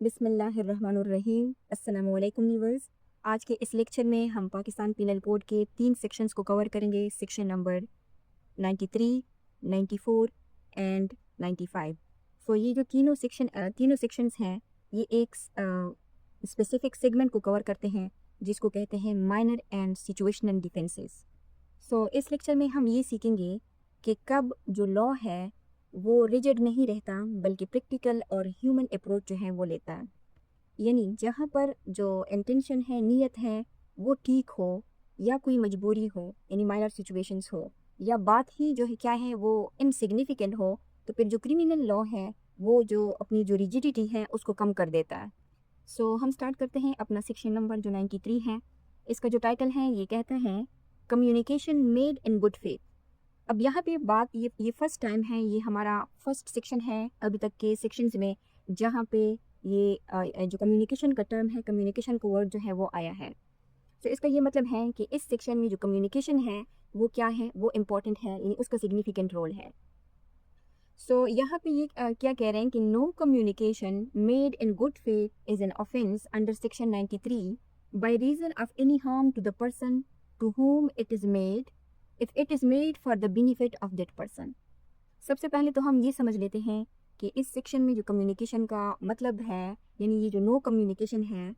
बिस्मिल्लाहिर्रहमानिर्रहीम। अस्सलाम वालेकुम व्यूअर्स। आज के इस लेक्चर में हम पाकिस्तान पीनल कोड के 3 सेक्शंस को कवर करेंगे। Section number 93, 94 and 95। सो ये जो तीनों सेक्शंस हैं, ये एक स्पेसिफिक सेगमेंट को कवर करते हैं जिसको कहते हैं माइनर एंड सिचुएशनल डिफेंसेस। सो इस लेक्चर में हम ये सीखेंगे कि कब जो लॉ है वो रिजिड नहीं रहता बल्कि प्रैक्टिकल और ह्यूमन अप्रोच जो है वो लेता है। यानी जहाँ पर जो इंटेंशन है, नीयत है, वो ठीक हो या कोई मजबूरी हो, यानी माइनर सिचुएशंस हो, या बात ही जो है क्या है वो इनसिग्निफिकेंट हो, तो फिर जो क्रिमिनल लॉ है वो जो अपनी जो रिजिडिटी है उसको कम कर देता है। सो हम स्टार्ट करते हैं अपना सेक्शन नंबर जो 93 है। इसका जो टाइटल है ये कहता है communication made in good faith. अब यहाँ पे बात ये फर्स्ट टाइम है, ये हमारा फर्स्ट सेक्शन है अभी तक के सेक्शंस में जहाँ पे ये जो कम्युनिकेशन का टर्म है, कम्युनिकेशन का वर्ड जो है वो आया है। तो इसका ये मतलब है कि इस सेक्शन में जो कम्युनिकेशन है वो क्या है, वो इम्पॉर्टेंट है, यानी उसका सिग्निफिकेंट रोल है। सो यहाँ पे ये क्या कह रहे हैं कि no communication made in good faith is an offence under section 93 by reason of any harm to the person to whom it is made if it is made for the benefit of that person। सबसे पहले तो हम ये समझ लेते हैं कि इस सेक्शन में जो कम्युनिकेशन का मतलब है, यानी ये जो नो कम्युनिकेशन है,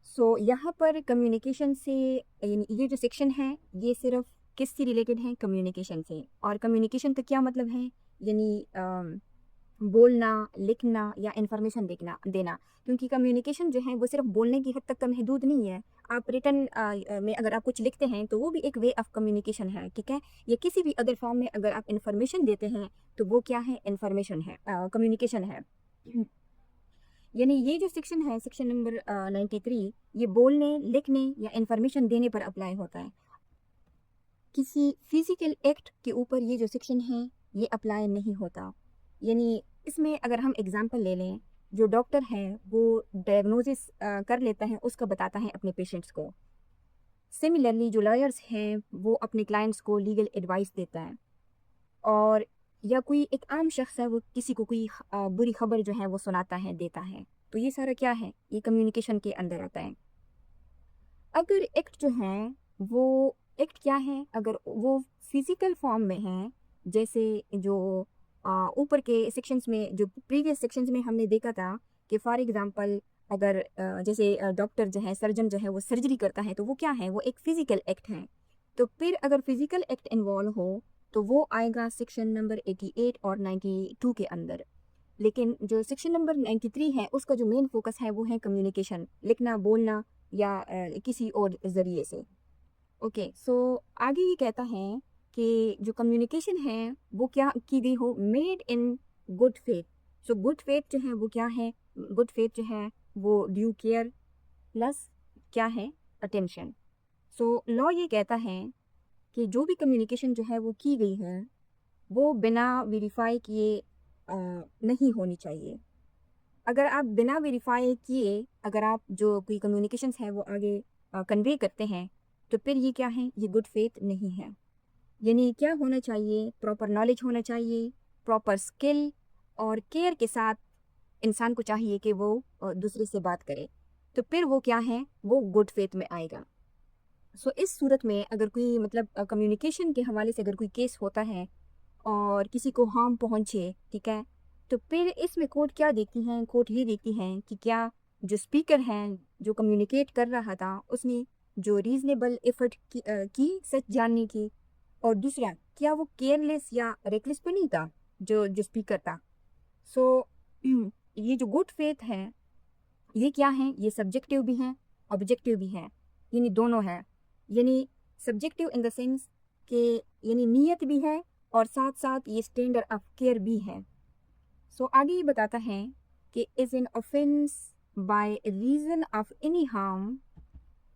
सो यहाँ पर कम्युनिकेशन से, यानी ये जो सेक्शन है ये सिर्फ किससे रिलेटेड है, कम्युनिकेशन से। और कम्युनिकेशन का क्या मतलब है, यानी बोलना, लिखना या इंफॉर्मेशन देना। क्योंकि कम्युनिकेशन जो है वो सिर्फ बोलने की हद तक का महदूद नहीं है। आप रिटन में अगर आप कुछ लिखते हैं तो वो भी एक वे ऑफ कम्युनिकेशन है, ठीक है। या किसी भी अदर फॉर्म में अगर आप इंफॉर्मेशन देते हैं तो वो क्या है, इंफॉर्मेशन है, कम्युनिकेशन है। यानी ये जो सेक्शन है, सेक्शन नंबर 93, ये बोलने, लिखने या इंफॉर्मेशन देने पर अप्लाई होता है। किसी फिजिकल एक्ट के ऊपर ये जो सेक्शन है ये अप्लाई नहीं होता। यानी इसमें अगर हम एग्जांपल ले लें, जो डॉक्टर है वो डायग्नोसिस कर लेता है, उसका बताता है अपने पेशेंट्स को। सिमिलरली जो लॉयर्स हैं वो अपने क्लाइंट्स को लीगल एडवाइस देता है। और या कोई एक आम शख्स है वो किसी को कोई बुरी खबर जो है वो सुनाता है, देता है। तो ये सारा क्या है, ये कम्युनिकेशन के अंदर आता है। अगर एक्ट जो है वो एक्ट क्या है, अगर वो फिजिकल फॉर्म में है, जैसे जो ऊपर के सेक्शंस में, जो प्रीवियस सेक्शंस में हमने देखा था कि फॉर एग्जांपल अगर जैसे डॉक्टर जो है, सर्जन जो है वो सर्जरी करता है, तो वो क्या है, वो एक फिजिकल एक्ट है। तो फिर अगर फिजिकल एक्ट इन्वॉल्व हो तो वो आएगा सेक्शन नंबर 88 और 92 के अंदर। लेकिन जो सेक्शन नंबर 93 है उसका जो मेन फोकस है वो है कम्युनिकेशन, लिखना, बोलना या किसी और ज़रिए से। ओके, सो आगे ये कहता है कि जो कम्युनिकेशन है वो क्या की गई हो, made in good faith. So good faith जो है वो क्या है, गुड फेथ जो है वो ड्यू केयर प्लस क्या है, अटेंशन। सो लॉ ये कहता है कि जो भी कम्युनिकेशन जो है वो की गई है वो बिना वेरीफाई किए नहीं होनी चाहिए। अगर आप बिना वेरीफाई किए अगर आप जो कोई कम्युनिकेशंस है वो आगे कन्वे करते हैं तो फिर ये क्या है, ये गुड फेथ नहीं है। यानी क्या होना चाहिए, प्रॉपर नॉलेज होना चाहिए, प्रॉपर स्किल और केयर के साथ इंसान को चाहिए कि वो दूसरे से बात करे, तो फिर वो क्या है, वो गुड फेथ में आएगा। सो इस सूरत में अगर कोई मतलब कम्युनिकेशन के हवाले से अगर कोई केस होता है और किसी को हार्म पहुंचे, ठीक है, तो फिर इसमें कोर्ट क्या देखती हैं, कोर्ट ये देखती हैं कि क्या जो स्पीकर हैं, जो कम्युनिकेट कर रहा था, उसने जो रीजनेबल एफर्ट की सच जानने की, और दूसरा क्या वो केयरलेस या रेकलेस तो नहीं था जो जो स्पीकर था। सो ये जो गुड फेथ है ये क्या है, ये सब्जेक्टिव भी हैं, ऑब्जेक्टिव भी हैं, यानी दोनों है। यानी सब्जेक्टिव इन द सेंस कि यानी नीयत भी है और साथ साथ ये स्टैंडर्ड ऑफ केयर भी है। सो आगे ये बताता है कि is an offence by reason of any harm.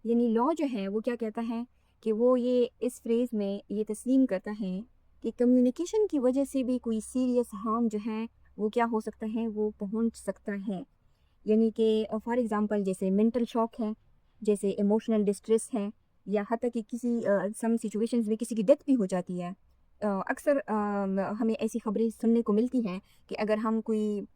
यानी लॉ जो है वो क्या कहता है कि वो ये इस फ्रेज में ये तस्लीम करता है कि कम्युनिकेशन की वजह से भी कोई सीरियस हार्म जो है वो क्या हो सकता है, वो पहुंच सकता है। यानी कि फॉर एग्जांपल जैसे मेंटल शॉक है, जैसे इमोशनल डिस्ट्रेस है, या हत्ता कि किसी सम सिचुएशंस में किसी की डेथ भी हो जाती है। अक्सर हमें ऐसी खबरें सुनने को मिलती हैं कि अगर हम कोई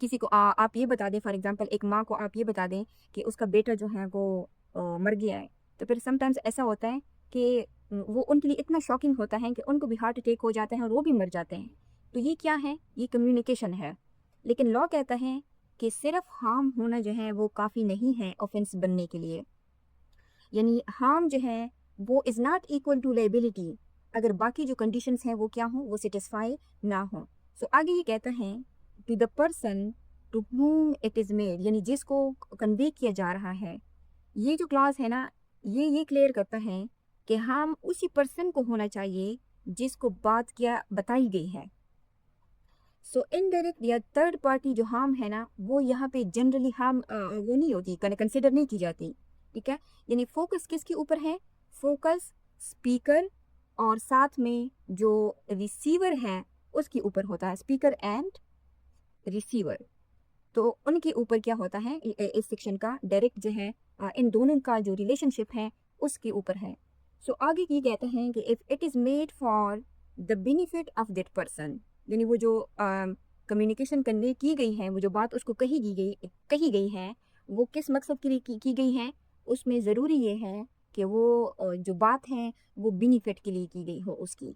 किसी को आप ये बता दें, फॉर एग्जांपल एक माँ को आप ये बता दें कि उसका बेटा जो है वो मर गया है, तो फिर समटाइम्स ऐसा होता है कि वो उनके लिए इतना शॉकिंग होता है कि उनको भी हार्ट अटैक हो जाता है और वो भी मर जाते हैं। तो ये क्या है? ये कम्युनिकेशन है। लेकिन लॉ कहता है कि सिर्फ हार्म होना जो है वो काफ़ी नहीं है ऑफेंस बनने के लिए। यानी हार्म जो है वो is not equal to liability, अगर बाकी जो कंडीशंस हैं वो क्या हों, वो सेटिस्फाई ना हों। सो आगे ये कहता है to the person to whom it is made, यानी जिसको कन्वे किया जा रहा है। ये जो क्लॉज है ना, ये क्लियर करता है कि हार्म उसी पर्सन को होना चाहिए जिसको बात क्या बताई गई है। सो इनडायरेक्ट या थर्ड पार्टी जो हार्म है ना, वो यहाँ पे जनरली हार्म वो नहीं होती, कंसिडर नहीं की जाती। ठीक है, यानी फोकस किसके ऊपर है? फोकस स्पीकर और साथ में जो रिसीवर है उसके ऊपर होता है, स्पीकर एंड रिसीवर। तो उनके ऊपर क्या होता है, इस सेक्शन का डायरेक्ट जो है इन दोनों का जो रिलेशनशिप है उसके ऊपर है। सो आगे ये कहते हैं कि if it is made for the benefit of that person, यानी वो जो कम्युनिकेशन कन्वे की गई है, वो जो बात उसको कही गई है, वो किस मकसद के लिए की गई है, उसमें ज़रूरी ये है कि वो जो बात है वो बेनिफिट के लिए की गई हो उसकी।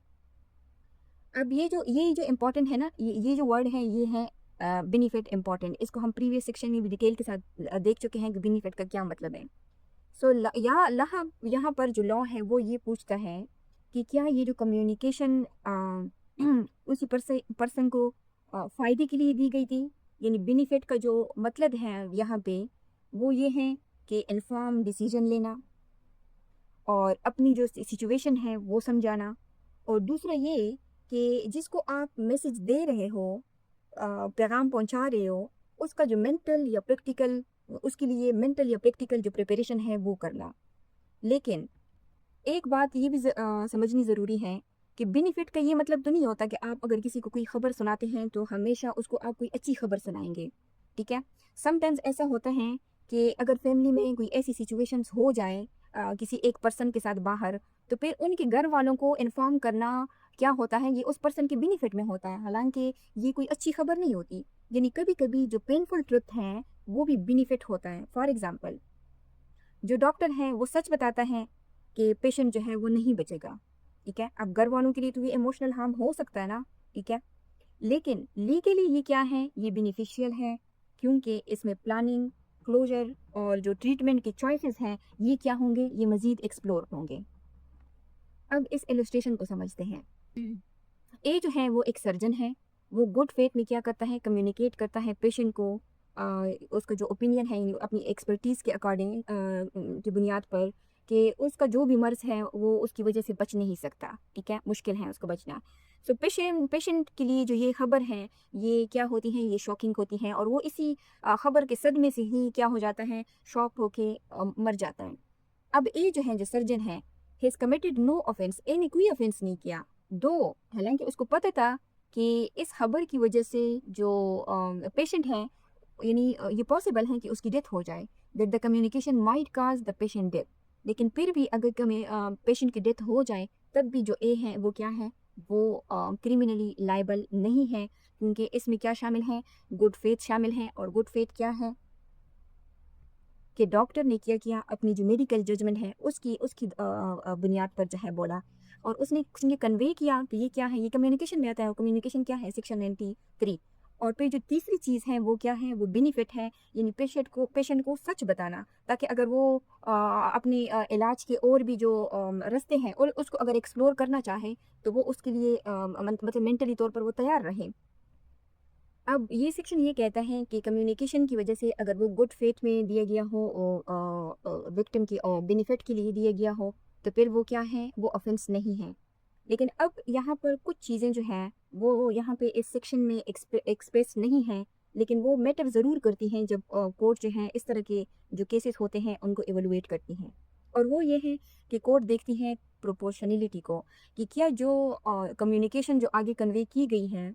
अब ये जो इम्पोर्टेंट है ना, ये जो वर्ड है ये है बेनिफिट इम्पॉर्टेंट। इसको हम प्रीवियस सेक्शन में भी डिटेल के साथ देख चुके हैं कि बेनिफिट का क्या मतलब है। सो यहाँ पर जो लॉ है वो ये पूछता है कि क्या ये जो कम्युनिकेशन उसी पर्सन को फ़ायदे के लिए दी गई थी। यानी बेनिफिट का जो मतलब है यहाँ पे वो ये है कि इन्फॉर्म डिसीजन लेना और अपनी जो सिचुएशन है वो समझाना, और दूसरा ये कि जिसको आप मैसेज दे रहे हो, पैगाम पहुंचा रहे हो, उसका जो मेंटल या प्रैक्टिकल, उसके लिए मेंटल या प्रैक्टिकल जो प्रिपरेशन है वो करना। लेकिन एक बात ये भी समझनी ज़रूरी है कि बेनिफिट का ये मतलब तो नहीं होता कि आप अगर किसी को कोई खबर सुनाते हैं तो हमेशा उसको आप कोई अच्छी खबर सुनाएंगे। ठीक है, समटाइम्स ऐसा होता है कि अगर फैमिली में कोई ऐसी सिचुएशंस हो जाए किसी एक पर्सन के साथ बाहर, तो फिर उनके घर वालों को इन्फॉर्म करना क्या होता है, ये उस पर्सन के बेनिफिट में होता है, हालांकि ये कोई अच्छी खबर नहीं होती। यानी कभी कभी जो पेनफुल ट्रुथ है वो भी बेनिफिट होता है। फॉर एग्जाम्पल, जो डॉक्टर है वो सच बताता है कि पेशेंट जो है वो नहीं बचेगा। ठीक है, अब घर वालों के लिए तो ये इमोशनल हार्म हो सकता है ना। ठीक है, लेकिन लीगली ये क्या है, ये बेनिफिशियल है, क्योंकि इसमें प्लानिंग, क्लोजर और जो ट्रीटमेंट के चॉइसेस हैं ये क्या होंगे, ये मज़ीद एक्सप्लोर होंगे। अब इस इलस्ट्रेशन को समझते हैं। ए जो है वो एक सर्जन है, वो गुड फेथ में क्या करता है, कम्युनिकेट करता है पेशेंट को उसका जो ओपिनियन है, यानी अपनी एक्सपर्टीज़ के अकॉर्डिंग की बुनियाद पर, कि उसका जो भी मर्ज़ है वो उसकी वजह से बच नहीं सकता। ठीक है, मुश्किल है उसको बचना। सो पेशेंट के लिए जो ये खबर है ये क्या होती है, ये शॉकिंग होती है, और वो इसी खबर के सदमे से ही क्या हो जाता है, शॉक होके मर जाता है। अब ए जो है, जो सर्जन है, he is committed no offence, A ने कोई ऑफेंस नहीं किया, दो हालांकि उसको पता था कि इस खबर की वजह से जो पेशेंट है, यानी ये पॉसिबल है कि उसकी डेथ हो जाए, that the communication might cause the patient death. लेकिन फिर भी अगर पेशेंट की डेथ हो जाए तब भी जो ए है वो क्या है, वो क्रिमिनली लाइबल नहीं है, क्योंकि इसमें क्या शामिल है, गुड फेथ शामिल है। और गुड फेथ क्या है कि डॉक्टर ने क्या किया, अपनी जो मेडिकल जजमेंट है उसकी उसकी बुनियाद पर जो है बोला, और उसने कन्वे किया कि ये क्या है, ये कम्युनिकेशन में आता है। कम्युनिकेशन क्या है, सेक्शन 93। और फिर जो तीसरी चीज़ है वो क्या है, वो बेनिफिट है, यानी पेशेंट को सच बताना, ताकि अगर वो अपने इलाज के और भी जो रास्ते हैं और उसको अगर एक्सप्लोर करना चाहे तो वो उसके लिए मतलब मेंटली तौर पर वो तैयार रहे। अब ये सेक्शन ये कहता है कि कम्युनिकेशन की वजह से अगर वो गुड फेथ में दिया गया हो और विक्टिम की और बेनिफिट के लिए दिया गया हो तो फिर वो क्या है, वो ऑफेंस नहीं है। लेकिन अब यहाँ पर कुछ चीज़ें जो हैं वो यहाँ पे इस सेक्शन में एक्सप्रेस नहीं है, लेकिन वो मैटर ज़रूर करती हैं जब कोर्ट जो है इस तरह के जो केसेस होते हैं उनको एवेलुएट करती हैं। और वो ये है कि कोर्ट देखती है प्रोपोर्शनलिटी को, कि क्या जो कम्युनिकेशन जो आगे कन्वे की गई है,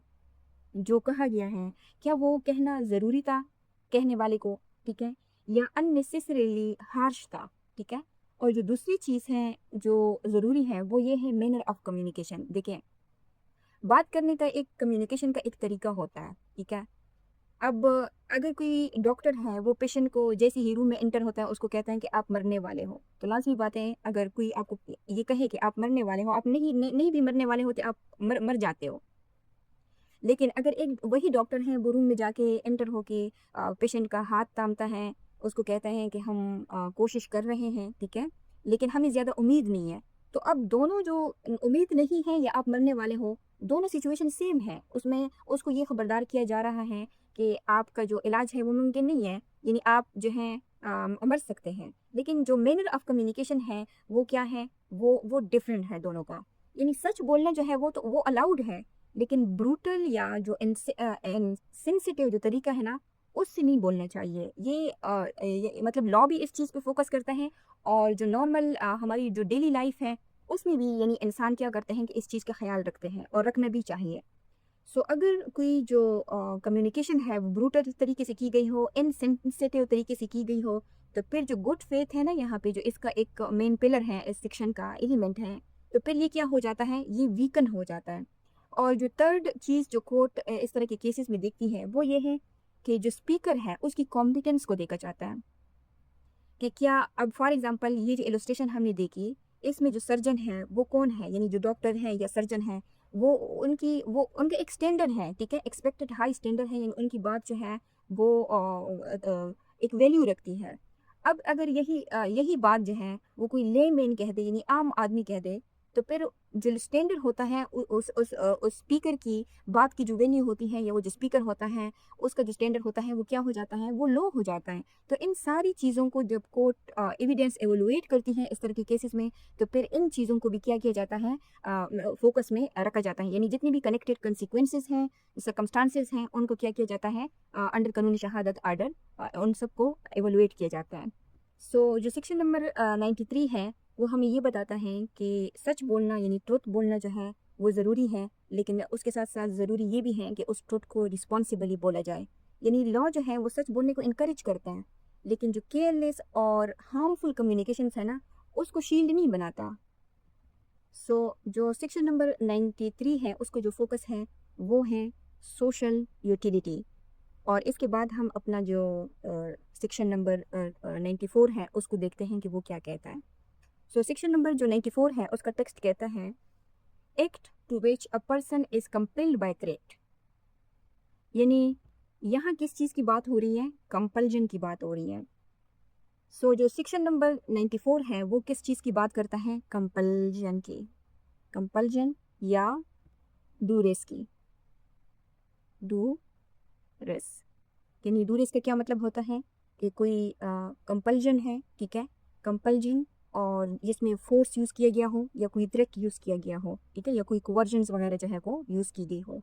जो कहा गया है, क्या वो कहना ज़रूरी था कहने वाले को, ठीक है, या अननेसेसरीली हार्श था। ठीक है, और जो दूसरी चीज़ है जो ज़रूरी है वो ये है मैनर ऑफ कम्युनिकेशन। देखें, बात करने का एक कम्युनिकेशन का एक तरीका होता है। ठीक है, अब अगर कोई डॉक्टर है वो पेशेंट को जैसे ही रूम में एंटर होता है उसको कहता है कि आप मरने वाले हो, तो लाज़मी बात है अगर कोई आपको ये कहे कि आप मरने वाले हो, आप नहीं भी मरने वाले होते, आप मर जाते हो। लेकिन अगर एक वही डॉक्टर हैं वो रूम में जाके एंटर होके पेशेंट का हाथ थामता है, उसको कहता है कि हम कोशिश कर रहे हैं, ठीक है? लेकिन हमें ज़्यादा उम्मीद नहीं है। तो अब दोनों जो उम्मीद नहीं है या आप मरने वाले हो, दोनों सिचुएशन सेम है। उसमें उसको ये खबरदार किया जा रहा है कि आपका जो इलाज है वो मुमकिन नहीं है, यानी आप जो हैं मर सकते हैं। लेकिन जो मैनर ऑफ कम्युनिकेशन है वो क्या है? वो डिफरेंट है दोनों का। यानी सच बोलना जो है वो तो वो अलाउड है, लेकिन ब्रूटल या जो इनसेंसिटिव जो तरीका है ना, उससे नहीं बोलना चाहिए। ये मतलब लॉ भी इस चीज़ पे फोकस करता है, और जो नॉर्मल हमारी जो डेली लाइफ है उसमें भी यानी इंसान क्या करते हैं कि इस चीज़ का ख्याल रखते हैं और रखना भी चाहिए। सो अगर कोई जो कम्युनिकेशन है वो ब्रूटल तरीके से की गई हो, इनसेंसिटिव तरीके से की गई हो, तो फिर जो गुड फेथ है ना, यहाँ पे जो इसका एक मेन पिलर है, इस सेक्शन का एलिमेंट है, तो फिर ये क्या हो जाता है, ये वीकन हो जाता है। और जो थर्ड चीज़ जो कोर्ट इस तरह के केसेस में देखती है वो ये है कि जो स्पीकर है उसकी कॉम्पिटेंस को देखा जाता है कि क्या, अब फॉर एग्जांपल ये जो इलस्ट्रेशन हमने देखी, इसमें जो सर्जन है वो कौन है, यानी जो डॉक्टर है या सर्जन है, वो उनका एक स्टैंडर्ड है, ठीक है, एक्सपेक्टेड हाई स्टैंडर्ड है, यानी उनकी बात जो है वो एक वैल्यू रखती है। अब अगर यही बात जो है वो कोई लेमैन कह दे, यानी आम आदमी कह दे, तो फिर जो स्टैंडर्ड होता है उस स्पीकर की बात की जो वैल्यू होती है, या वो जो स्पीकर होता है उसका जो स्टैंडर्ड होता है वो क्या हो जाता है, वो लो हो जाता है। तो इन सारी चीज़ों को जब कोर्ट एविडेंस एवोलुएट करती है इस तरह के केसेस में, तो फिर इन चीज़ों को भी क्या किया जाता है, फोकस में रखा जाता है, यानी जितनी भी कनेक्टेड कंसिक्वेंसेस हैं, सर्कमस्टांसेस हैं, उनको क्या किया जाता है, अंडर कानूनी शहादत आर्डर उन सबको एवोलुएट किया जाता है। सो जो सेक्शन नंबर 93 है वो हमें ये बताता है कि सच बोलना यानी ट्रुथ बोलना जो है वो ज़रूरी है, लेकिन उसके साथ साथ ज़रूरी ये भी है कि उस ट्रुथ को रिस्पॉन्सिबली बोला जाए। यानी लॉ जो है वो सच बोलने को इनकरेज करता है, लेकिन जो केयरलेस और हार्मफुल कम्युनिकेशंस है ना, उसको शील्ड नहीं बनाता। सो जो सेक्शन नंबर 93 है उसको जो फोकस है वो है सोशल यूटिलिटी। और इसके बाद हम अपना जो सेक्शन नंबर 94 है उसको देखते हैं कि वो क्या कहता है। सो सेक्शन नंबर जो 94 है उसका टेक्स्ट कहता है, act to which a person is compelled by threat. यानी यहाँ किस चीज़ की बात हो रही है, कंपल्जन की बात हो रही है। सो जो सेक्शन नंबर 94 है वो किस चीज़ की बात करता है, कंपल्जन की, कंपल्जन या डूरेस की, डूरेस। यानी डूरेस का क्या मतलब होता है कि कोई कंपल्जन है, ठीक है, कंपल्जन, और जिसमें फोर्स यूज़ किया गया हो या कोई थ्रेट यूज़ किया गया हो, ठीक है, या कोई कोवर्जन्स वगैरह जो है वो यूज़ की गई हो।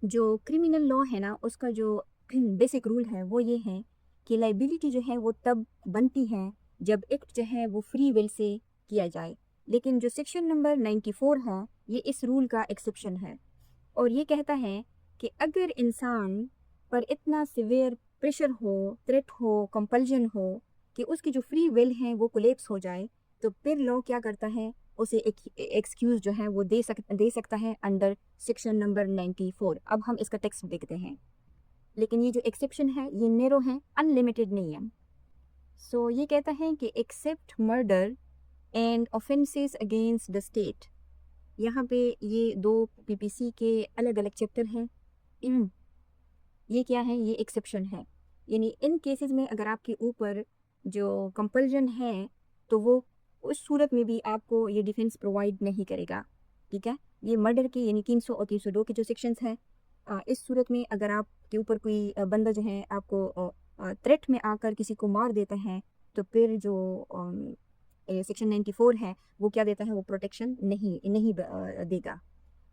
जो क्रिमिनल लॉ है ना उसका जो बेसिक रूल है वो ये है कि लाइबिलिटी जो है वो तब बनती है जब एक्ट जो है वो फ्री विल से किया जाए। लेकिन जो सेक्शन नंबर 94 है ये इस रूल का एक्सेप्शन है, और ये कहता है कि अगर इंसान पर इतना सिवियर प्रेशर हो, थ्रेट हो, कंपल्जन हो कि उसकी जो फ्री विल है वो कोलेप्स हो जाए, तो फिर लॉ क्या करता है, उसे एक एक्सक्यूज़ जो है वो दे सकता है अंडर सेक्शन नंबर 94। अब हम इसका टेक्स्ट देखते हैं, लेकिन ये जो एक्सेप्शन है ये नैरो है, अनलिमिटेड नहीं है। सो ये कहता है कि except murder and offences against the state. यहाँ पे ये दो पीपीसी के अलग अलग चैप्टर हैं। ये क्या है, ये एक्सेप्शन है, यानी इन केसेस में अगर आपके ऊपर जो कंपल्जन है तो वो उस सूरत में भी आपको ये डिफेंस प्रोवाइड नहीं करेगा, ठीक है। ये मर्डर के यानी 300 और 302 के जो सेक्शंस हैं, इस सूरत में अगर आपके ऊपर कोई बंदा जो है आपको थ्रेट में आकर किसी को मार देता है, तो फिर जो सेक्शन 94 है वो क्या देता है, वो प्रोटेक्शन नहीं नहीं देगा।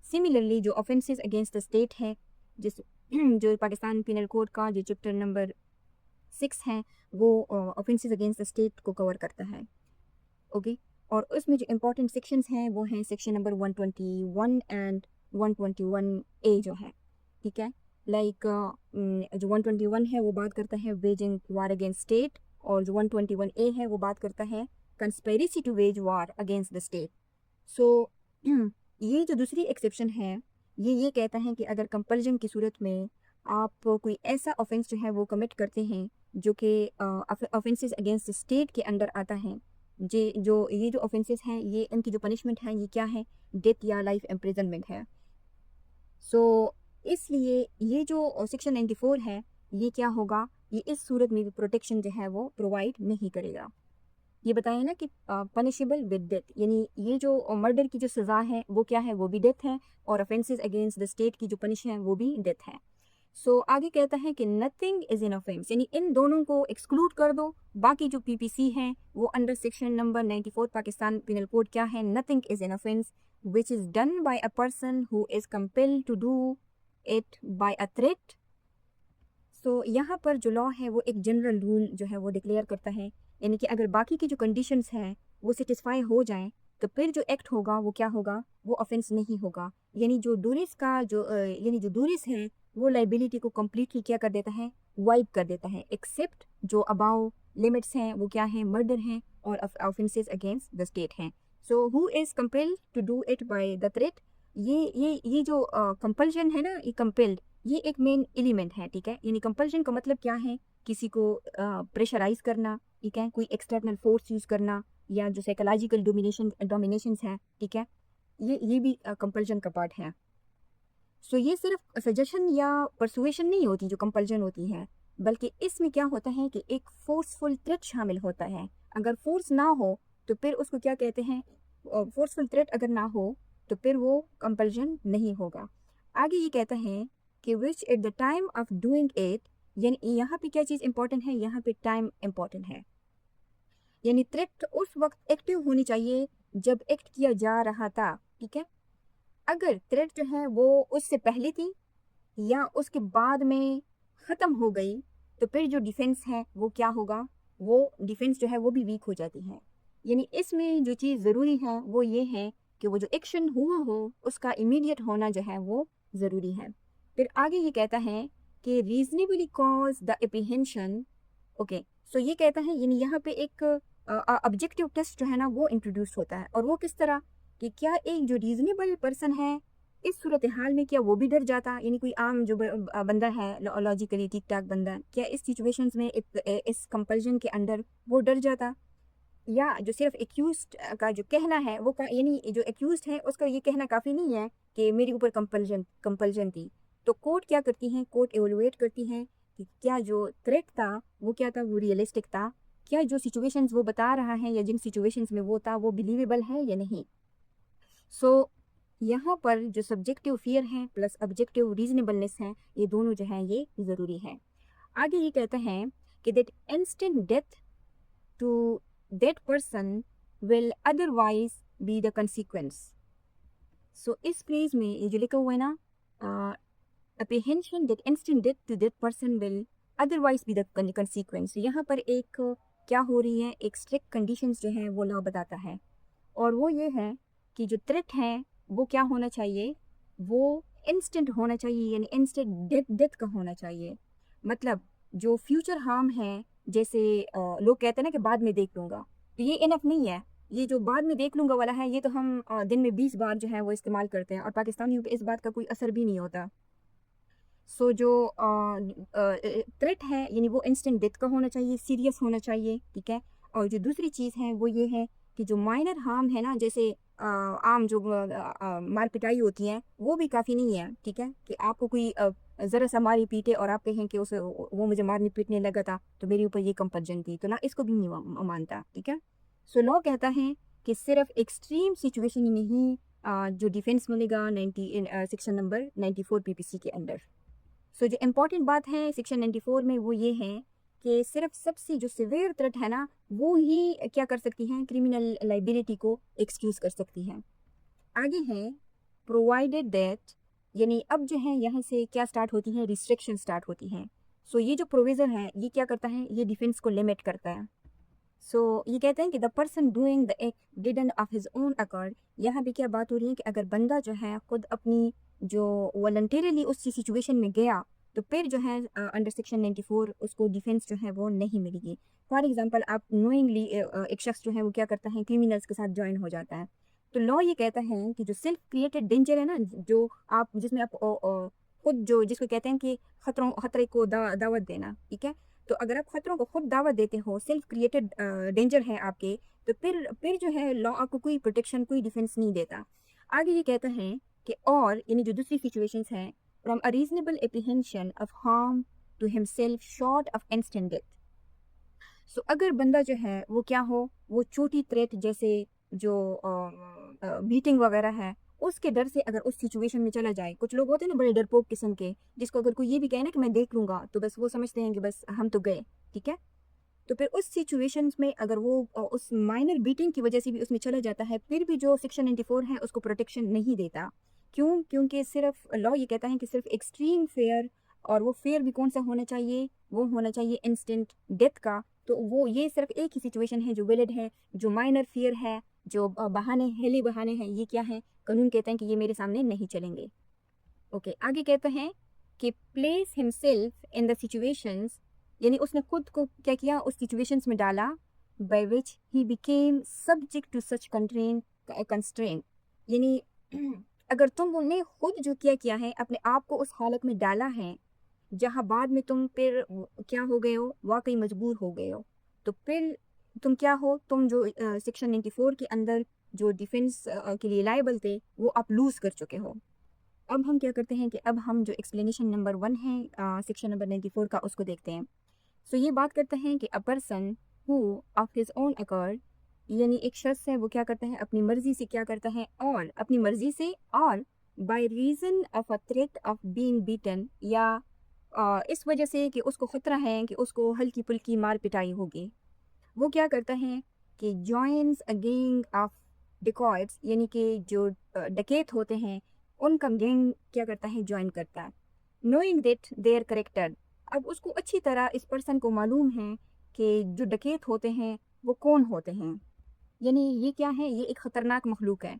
सिमिलरली जो ऑफेंसेस अगेंस्ट द स्टेट है, जिस जो पाकिस्तान पिनल कोड का जो चैप्टर नंबर 6 है वो ऑफेंसेस अगेंस्ट द स्टेट को कवर करता है, ओके। और उसमें जो इम्पोर्टेंट सेक्शंस हैं वो हैं सेक्शन नंबर 121 एंड 121 ए जो है, ठीक है। लाइक जो 121 है वो बात करता है वेजिंग वार अगेंस्ट स्टेट, और जो 121 ए है वो बात करता है conspiracy to wage war against the state. So ये जो दूसरी एक्सेप्शन है ये कहता है कि अगर कंपल्जन की सूरत में आप कोई ऐसा ऑफेंस जो है वो कमिट करते हैं जो कि ऑफेंसेस अगेंस्ट स्टेट के अंडर आता है, ये जो ऑफेंसेस हैं ये इनकी जो पनिशमेंट है ये क्या है, डेथ या लाइफ इम्प्रिजनमेंट है। सो इसलिए ये जो सेक्शन 94 है ये क्या होगा, ये इस सूरत में भी प्रोटेक्शन जो है वो प्रोवाइड नहीं करेगा। ये बताया ना कि पनिशेबल विद डेथ, यानी ये जो मर्डर की जो सज़ा है वो क्या है, वो भी डेथ है, और ऑफेंसेस अगेंस्ट द स्टेट की जो पनिश है वो भी डेथ है। सो आगे कहता है कि नथिंग इज इन ऑफेंस, यानी इन दोनों को एक्सक्लूड कर दो, बाकी जो पीपीसी हैं वो under section number 94 Pakistan penal code क्या है, nothing is in offence which is done by a person who is compelled to do it by a threat. So यहाँ पर जो लॉ है वो एक जनरल रूल जो है वो डिक्लेयर करता है, यानी कि अगर बाकी की जो कंडीशंस हैं वो सेटिस्फाई हो जाएं तो फिर जो एक्ट होगा वो क्या होगा, वो ऑफेंस नहीं होगा। यानी जो डूरिस का यानी जो डूरिस है वो लाइबिलिटी को कम्प्लीटली क्या कर देता है, वाइप कर देता है, एक्सेप्ट जो अबाउ लिमिट्स हैं वो क्या हैं, मर्डर हैं और ऑफेंसेस अगेंस्ट द स्टेट हैं। So who is compelled to do it by the threat, ये जो कंपल्शन है ना, ये कंपेल्ड, ये एक मेन एलिमेंट है, ठीक है। यानी कंपल्शन का मतलब क्या है, किसी को प्रेशराइज करना, ठीक है, कोई एक्सटर्नल फोर्स यूज़ करना, या जो साइकोलॉजिकल डोमिनेशंस है, ठीक है, ये भी कंपल्शन का पार्ट है। सो ये सिर्फ सजेशन या परसुएशन नहीं होती जो कंपल्शन होती है, बल्कि इसमें क्या होता है कि एक फोर्सफुल थ्रेट शामिल होता है। अगर फोर्स ना हो तो फिर उसको क्या कहते हैं, फोर्सफुल थ्रेट अगर ना हो तो फिर वो कंपल्शन नहीं होगा। आगे ये कहता है कि which at the time of doing it, यानी यहाँ पे क्या चीज़ इंपॉर्टेंट है, यहाँ पे टाइम इंपॉर्टेंट है। यानी थ्रेट उस वक्त एक्टिव होनी चाहिए जब एक्ट किया जा रहा था, ठीक है। अगर थ्रेट जो है वो उससे पहले थी या उसके बाद में ख़त्म हो गई तो फिर जो डिफेंस है वो क्या होगा, वो डिफेंस जो है वो भी वीक हो जाती है। यानी इसमें जो चीज़ ज़रूरी है वो ये है कि वो जो एक्शन हुआ हो उसका इमीडिएट होना जो है वो ज़रूरी है। फिर आगे ये कहता है कि reasonably cause the apprehension, okay. So ये कहता है, यानी यहाँ पे एक ऑब्जेक्टिव टेस्ट जो है ना वो इंट्रोड्यूस होता है, और वो किस तरह कि क्या एक जो रीजनेबल पर्सन है इस सूरत हाल में क्या वो भी डर जाता, यानी कोई आम जो बंदा है लॉजिकली ठीक ठाक बंदा, क्या इस सिचुएशंस में इस कंपल्जन के अंडर वो डर जाता, या जो सिर्फ एक्यूज्ड का जो कहना है वो यानी जो एक्यूज्ड है उसका ये कहना काफ़ी नहीं है कि मेरे ऊपर कंपल्जन थी। तो कोर्ट क्या करती हैं, कोर्ट एवेलुएट करती हैं कि क्या जो थ्रेट था वो क्या था, वो रियलिस्टिक था, क्या जो सिचुएशंस वो बता रहा है या जिन सिचुएशंस में वो था वो बिलीवेबल है या नहीं। सो यहाँ पर जो सब्जेक्टिव फियर है प्लस ऑब्जेक्टिव रीजनेबलनेस है, ये दोनों जो है ये ज़रूरी है। आगे ये कहता है कि that instant death to that person will otherwise be the consequence. So इस प्लेस में ये जो लिखा हुआ है ना, apprehension that instant death to that person will otherwise be the consequence, यहाँ पर एक क्या हो रही है, एक स्ट्रिक्ट कंडीशंस जो है वो लॉ बताता है, और वो ये है कि जो थ्रेट है वो क्या होना चाहिए, वो इंस्टेंट होना चाहिए, यानी इंस्टेंट डेथ का होना चाहिए। मतलब जो फ्यूचर हार्म है, जैसे लोग कहते हैं ना कि बाद में देख लूँगा, तो ये इनफ नहीं है। ये जो बाद में देख लूँगा वाला है ये तो हम दिन में 20 बार जो है वो इस्तेमाल करते हैं, और पाकिस्तानियों पे इस बात का कोई असर भी नहीं होता। सो जो थ्रेट है यानी वो इंस्टेंट डेथ का होना चाहिए, सीरियस होना चाहिए, ठीक है। और जो दूसरी चीज़ है वो ये है कि जो माइनर हार्म है ना, जैसे आम जो मार पिटाई होती हैं वो भी काफ़ी नहीं है, ठीक है, कि आपको कोई ज़रा सा मारी पीटे और आप कहें कि उसे वो मुझे मारने पीटने लगा था तो मेरे ऊपर ये कंपल्जन थी, तो ना इसको भी नहीं मानता, ठीक है। सो लॉ कहता है कि सिर्फ एक्सट्रीम सिचुएशन में ही जो डिफेंस मिलेगा 90 सेक्शन नंबर 94 पीपीसी के अंडर। सो जो इम्पॉर्टेंट बात है सेक्शन 94 में वो ये है कि सिर्फ सबसे जो सिवियर थ्रेट है ना वो ही क्या कर सकती हैं, क्रिमिनल लाइबिलिटी को एक्सक्यूज़ कर सकती हैं। आगे है प्रोवाइडेड दैट, यानी अब जो है यहाँ से क्या स्टार्ट होती है, रिस्ट्रिक्शन स्टार्ट होती हैं। सो ये जो प्रोविज़न है ये क्या करता है, ये डिफेंस को लिमिट करता है। सो ये कहते हैं कि the person doing the act didn't of his own accord, यहाँ भी क्या बात हो रही है कि अगर बंदा जो है खुद अपनी जो वॉलंटरीली उस सिचुएशन में गया तो फिर जो है अंडर सेक्शन 94 उसको डिफेंस जो है वो नहीं मिलेगी। फॉर एग्जांपल आप नोइंगली एक शख्स जो है वो क्या करता है, क्रिमिनल्स के साथ ज्वाइन हो जाता है, तो लॉ ये कहता है कि जो सेल्फ क्रिएटेड डेंजर है ना, जो आप जिसमें आप खुद जो जिसको कहते हैं कि खतरे को दावत देना, ठीक है। तो अगर आप खतरों को खुद दावत देते हो, सेल्फ क्रिएटेड डेंजर है आपके, तो फिर जो है लॉ आपको कोई प्रोटेक्शन, कोई डिफेंस नहीं देता। आगे ये कहता है कि और यानी जो दूसरी सिचुएशंस हैं, from a reasonable apprehension of harm to himself short of instant death. So अगर बंदा जो है वो क्या हो, वो छोटी थ्रेट जैसे जो बीटिंग वगैरह है, उसके डर से अगर उस सिचुएशन में चला जाए। कुछ लोग होते हैं ना बड़े डरपोक किस्म के, जिसको अगर कोई ये भी कहे ना कि मैं देख लूंगा, तो बस वो समझते हैं कि बस हम तो गए, ठीक है। तो फिर उस सिचुएशंस में अगर वो उस माइनर बीटिंग की वजह से भी उसमें चला जाता है, फिर भी जो सेक्शन 94 है उसको प्रोटेक्शन नहीं देता। क्यों? क्योंकि सिर्फ लॉ ये कहता है कि सिर्फ एक्सट्रीम फेयर, और वो फेयर भी कौन सा होना चाहिए, वो होना चाहिए इंस्टेंट डेथ का। तो वो ये सिर्फ एक ही सिचुएशन है जो वैलिड है। जो माइनर फेयर है, जो बहाने हेली बहाने हैं, ये क्या है, कानून कहते हैं कि ये मेरे सामने नहीं चलेंगे। ओके, आगे कहते हैं कि place himself in the situations, यानी उसने खुद को क्या किया, उस सिचुएशंस में डाला, by which he became subject to such constraint. यानी अगर तुमने खुद जो किया है, अपने आप को उस हालत में डाला है जहां बाद में तुम फिर क्या हो गए हो, वाकई मजबूर हो गए हो, तो फिर तुम क्या हो, तुम जो सेक्शन 94 के अंदर जो डिफेंस के लिए लायबल थे, वो आप लूज कर चुके हो। अब हम क्या करते हैं कि अब हम जो एक्सप्लेनेशन नंबर 1 है सेक्शन नंबर 94 का, उसको देखते हैं। सो ये बात करते हैं कि a person who of his own accord, यानी एक शख्स है वो क्या करता है, अपनी मर्जी से क्या करता है, और अपनी मर्जी से, और by reason of a threat of being beaten, या इस वजह से कि उसको खतरा है कि उसको हल्की पुल्की मार पिटाई होगी, वो क्या करता है कि जॉइंस अ गैंग ऑफ डिकॉयट्स, यानी कि जो डकैत होते हैं उनका गैंग क्या करता है, ज्वाइन करता है। नोइंग दैट देयर करेक्टर, अब उसको अच्छी तरह इस पर्सन को मालूम है कि जो डकैत होते हैं वो कौन होते हैं, यानी ये क्या है, ये एक खतरनाक मखलूक है।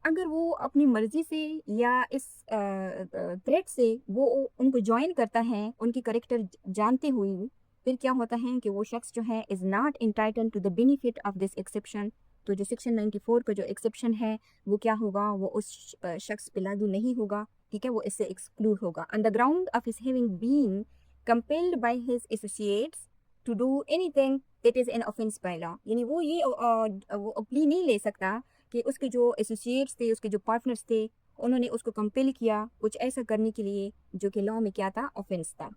अगर वो अपनी मर्जी से या इस थ्रेट से वो उनको ज्वाइन करता है, उनकी करेक्टर जानते हुए, फिर क्या होता है कि वो शख्स जो है is not entitled to the benefit of this exception. तो जो सेक्शन 94 का जो एक्सेप्शन है वो क्या होगा, वो उस शख्स पे लागू नहीं होगा, ठीक है, वो इससे एक्सक्लूड होगा। On the ground of his having been compelled by his associates to do anything that is an offence by law, यानी वो ये वो प्ली नहीं ले सकता कि उसके जो एसोसिएट्स थे, उसके जो पार्टनर्स थे, उन्होंने उसको कंपेल किया कुछ ऐसा करने के लिए जो कि लॉ में क्या था, ऑफेंस था।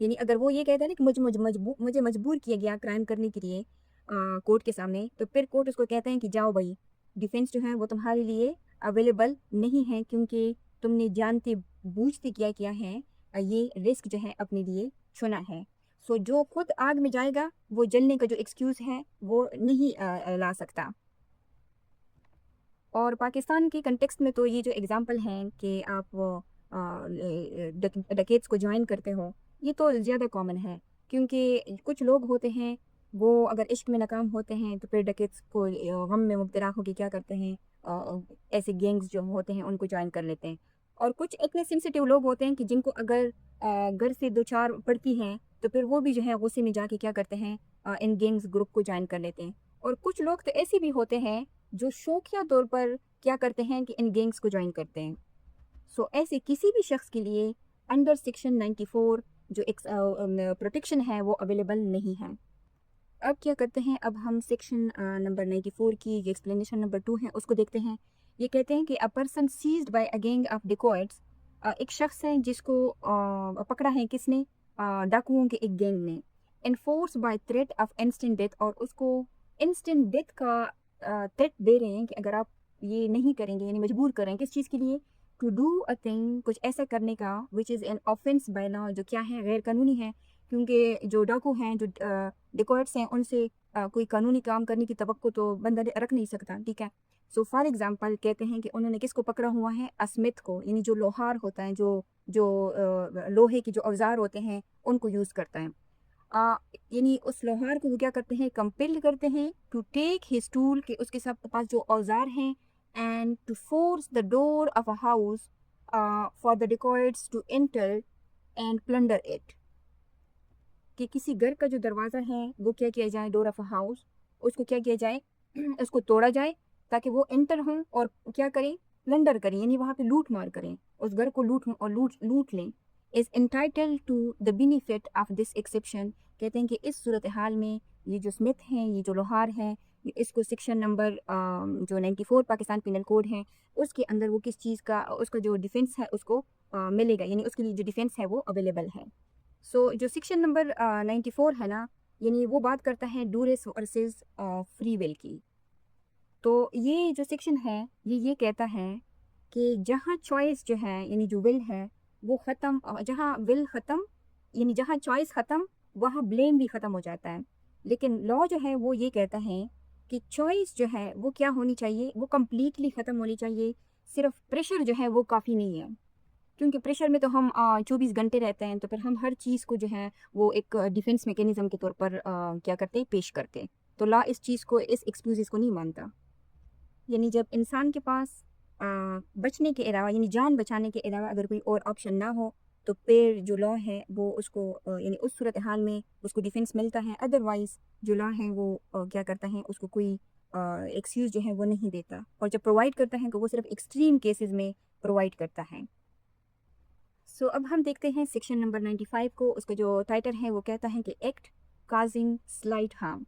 यानी अगर वो ये कहता है ना कि मुझे मजबूर किया गया क्राइम करने के लिए कोर्ट के सामने, तो फिर कोर्ट उसको कहते हैं कि जाओ भाई, डिफेंस जो है वो तुम्हारे लिए अवेलेबल नहीं है, क्योंकि तुमने जानते बूझते किया है, ये रिस्क जो है अपने लिए चुना है। सो जो खुद आग में जाएगा वो जलने का जो एक्सक्यूज़ है वो नहीं ला सकता। और पाकिस्तान के कंटेक्स्ट में तो ये जो एग्ज़ाम्पल हैं कि आप डकेट्स को ज्वाइन करते हो, ये तो ज़्यादा कॉमन है, क्योंकि कुछ लोग होते हैं वो अगर इश्क में नाकाम होते हैं तो फिर डकेट्स को गम में मुब्तला होकर क्या करते हैं, ऐसे गैंग्स जो होते हैं उनको ज्वाइन कर लेते हैं। और कुछ इतने सेंसिटिव लोग होते हैं कि जिनको अगर घर से दो चार पड़ती हैं तो फिर वो भी जो है गुस्से में जाके क्या करते हैं, इन गैंग्स ग्रुप को ज्वाइन कर लेते हैं। और कुछ लोग तो ऐसे भी होते हैं जो शौकिया तौर पर क्या करते हैं कि इन गैंग्स को ज्वाइन करते हैं। सो ऐसे किसी भी शख्स के लिए अंडर सेक्शन 94 जो एक प्रोटेक्शन है वो अवेलेबल नहीं है। अब क्या करते हैं, अब हम सेक्शन नंबर 94 की जो एक्सप्लेनेशन नंबर 2 है उसको देखते हैं। ये कहते हैं कि a person seized by a gang of dacoits, एक शख्स है जिसको पकड़ा है किसने, डाकुओं के एक गैंग ने, enforce by threat of instant death, और उसको इंस्टेंट डेथ का थ्रेट दे रहे हैं कि अगर आप ये नहीं करेंगे, यानी मजबूर कर रहे हैं किस चीज़ के लिए, टू डू अ थिंग, कुछ ऐसा करने का, which is an offence by law, जो क्या है, गैर कानूनी है। क्योंकि जो डाकू हैं, जो डिकॉयट्स हैं, उनसे कोई कानूनी काम करने की तवक्को तो बंदा रख नहीं सकता, ठीक है। सो फॉर एग्जांपल कहते हैं कि उन्होंने किसको पकड़ा हुआ है, अस्मिथ को, यानी जो लोहार होता है, जो जो लोहे के जो औजार होते हैं उनको यूज़ करता है। यानी उस लोहार को वो क्या करते हैं, कंपेल करते हैं टू टेक हिज टूल, के उसके साथ पास जो औजार हैं, and to force the door of a house for the dacoits to enter and plunder it, कि किसी घर का जो दरवाज़ा है वो क्या किया जाए, डोर ऑफ अ हाउस, उसको क्या किया जाए उसको तोड़ा जाए ताकि वो एंटर हों और क्या करें, प्लंडर करें यानी वहाँ पे लूट मार करें, उस घर को लूट लें, is entitled to the benefit of this exception. कहते हैं कि इस सूरत हाल में ये जो स्मिथ हैं, ये जो लोहार हैं, इसको सेक्शन नंबर जो 94 पाकिस्तान पिनल कोड है उसके अंदर वो किस चीज़ का उसका जो डिफेंस है उसको मिलेगा, यानी उसके लिए जो डिफेंस है वो अवेलेबल है। सो जो सेक्शन नंबर 94 है ना, यानी वो बात करता है डूरेस वर्सेस फ्री विल की। तो ये जो सेक्शन है ये कहता है कि जहाँ चॉइस जो है यानी जो विल है वो ख़त्म, जहाँ विल ख़त्म यानी जहाँ चॉइस ख़त्म वहाँ ब्लेम भी ख़त्म हो जाता है। लेकिन लॉ जो है वो ये कहता है कि चॉइस जो है वो क्या होनी चाहिए, वो कम्प्लीटली ख़त्म होनी चाहिए। सिर्फ प्रेशर जो है वो काफ़ी नहीं है, क्योंकि प्रेशर में तो हम 24 घंटे रहते हैं, तो फिर हम हर चीज़ को जो है वो एक डिफेंस मैकेनिज्म के तौर पर क्या करते हैं, पेश करते हैं। तो लॉ इस चीज़ को, इस एक्सक्यूज़ को नहीं मानता। यानी जब इंसान के पास बचने के अलावा यानी जान बचाने के अलावा अगर कोई और ऑप्शन ना हो, तो फिर जो लॉ है वो उसको यानी उस सूरत हाल में उसको डिफेंस मिलता है। अदरवाइज़ जो लॉ है वो क्या करता है, उसको कोई एक्सक्यूज़ जो है वो नहीं देता, और जब प्रोवाइड करता है तो वो सिर्फ एक्सट्रीम केसेस में प्रोवाइड करता है। सो अब हम देखते हैं सेक्शन नंबर 95 को। उसका जो टाइटल है वो कहता है कि एक्ट काजिंग स्लाइट हार्म,